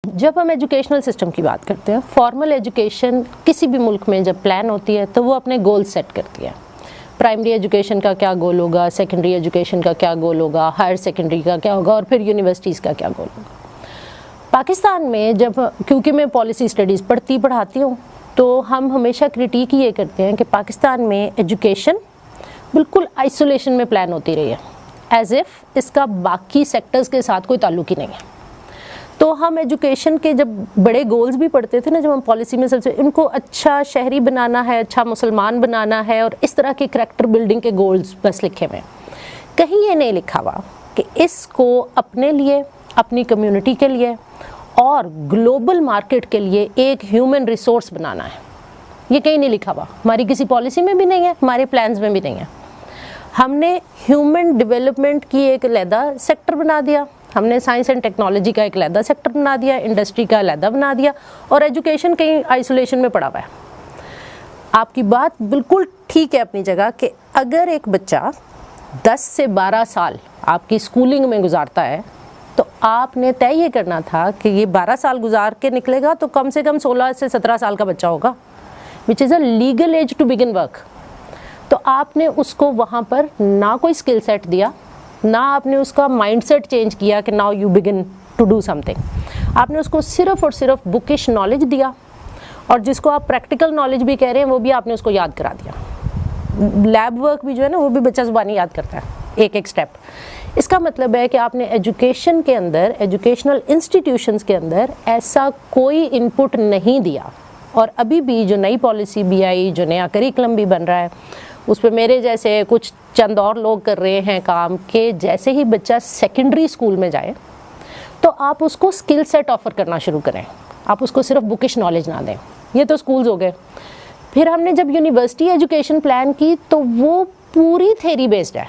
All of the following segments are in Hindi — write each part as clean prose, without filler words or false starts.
जब हम एजुकेशनल सिस्टम की बात करते हैं, फॉर्मल एजुकेशन किसी भी मुल्क में जब प्लान होती है तो वो अपने गोल सेट करती है। प्राइमरी एजुकेशन का क्या गोल होगा, सेकेंडरी एजुकेशन का क्या गोल होगा, हायर सेकेंडरी का क्या होगा और फिर यूनिवर्सिटीज़ का क्या गोल होगा। पाकिस्तान में जब, क्योंकि मैं पॉलिसी स्टडीज़ पढ़ाती हूँ, तो हम हमेशा क्रिटिक ये करते हैं कि पाकिस्तान में एजुकेशन बिल्कुल आइसोलेशन में प्लान होती रही है, एज़ इफ़ इसका बाकी सेक्टर्स के साथ कोई ताल्लुक ही नहीं है। तो हम एजुकेशन के जब बड़े गोल्स भी पढ़ते थे ना, जब हम पॉलिसी में सबसे इनको अच्छा शहरी बनाना है, अच्छा मुसलमान बनाना है और इस तरह के करैक्टर बिल्डिंग के गोल्स बस लिखे हुए, कहीं ये नहीं लिखा हुआ कि इसको अपने लिए, अपनी कम्युनिटी के लिए और ग्लोबल मार्केट के लिए एक ह्यूमन रिसोर्स बनाना है। ये कहीं नहीं लिखा हुआ, हमारी किसी पॉलिसी में भी नहीं है, हमारे प्लान्स में भी नहीं है। हमने ह्यूमन डेवलपमेंट की एक अलहदा सेक्टर बना दिया, हमने साइंस एंड टेक्नोलॉजी का एक अलहदा सेक्टर बना दिया, इंडस्ट्री का अलहदा बना दिया और एजुकेशन कहीं आइसोलेशन में पड़ा हुआ है। आपकी बात बिल्कुल ठीक है अपनी जगह कि अगर एक बच्चा 10 से 12 साल आपकी स्कूलिंग में गुजारता है तो आपने तय ये करना था कि ये 12 साल गुजार के निकलेगा तो कम से कम 16 से 17 साल का बच्चा होगा, which is a legal age to begin work. तो आपने उसको वहाँ पर ना कोई स्किल सेट दिया, ना आपने उसका माइंडसेट चेंज किया कि now you begin to do something. आपने उसको सिर्फ और सिर्फ बुकिश नॉलेज दिया और जिसको आप प्रैक्टिकल नॉलेज भी कह रहे हैं वो भी आपने उसको याद करा दिया। लैब वर्क भी जो है ना, वो भी बच्चा ज़ुबानी याद करता है एक एक स्टेप। इसका मतलब है कि आपने एजुकेशन के अंदर, एजुकेशनल इंस्टीट्यूशंस के अंदर ऐसा कोई इनपुट नहीं दिया। और अभी भी जो नई पॉलिसी भी आई, जो नया करिकुलम भी बन रहा है, उस पर मेरे जैसे कुछ चंद और लोग कर रहे हैं काम के, जैसे ही बच्चा सेकेंडरी स्कूल में जाए तो आप उसको स्किल सेट ऑफर करना शुरू करें, आप उसको सिर्फ बुकिश नॉलेज ना दें। ये तो स्कूल्स हो गए। फिर हमने जब यूनिवर्सिटी एजुकेशन प्लान की तो वो पूरी थेरी बेस्ड है,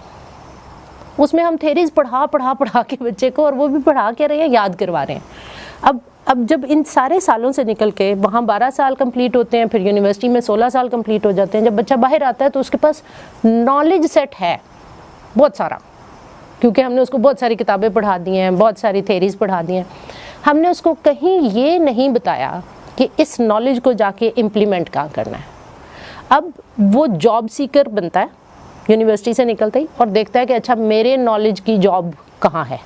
उसमें हम थेरीज पढ़ा के बच्चे को, और वो भी पढ़ा के रहे हैं, याद करवा रहे हैं। अब जब इन सारे सालों से निकल के वहाँ 12 साल कंप्लीट होते हैं, फिर यूनिवर्सिटी में 16 साल कंप्लीट हो जाते हैं, जब बच्चा बाहर आता है तो उसके पास नॉलेज सेट है बहुत सारा, क्योंकि हमने उसको बहुत सारी किताबें पढ़ा दी हैं, बहुत सारी थेरीज पढ़ा दी हैं। हमने उसको कहीं ये नहीं बताया कि इस नॉलेज को जाके इम्प्लीमेंट कहाँ करना है। अब वो जॉब सीकर बनता है यूनिवर्सिटी से निकलते ही और देखता है कि अच्छा मेरे नॉलेज की जॉब कहाँ है।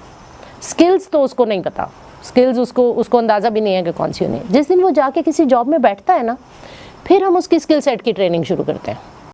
स्किल्स तो उसको नहीं पता, स्किल्स उसको अंदाज़ा भी नहीं है कि कौन सी होनी है। जिस दिन वो जाके किसी जॉब में बैठता है ना, फिर हम उसकी स्किल सेट की ट्रेनिंग शुरू करते हैं।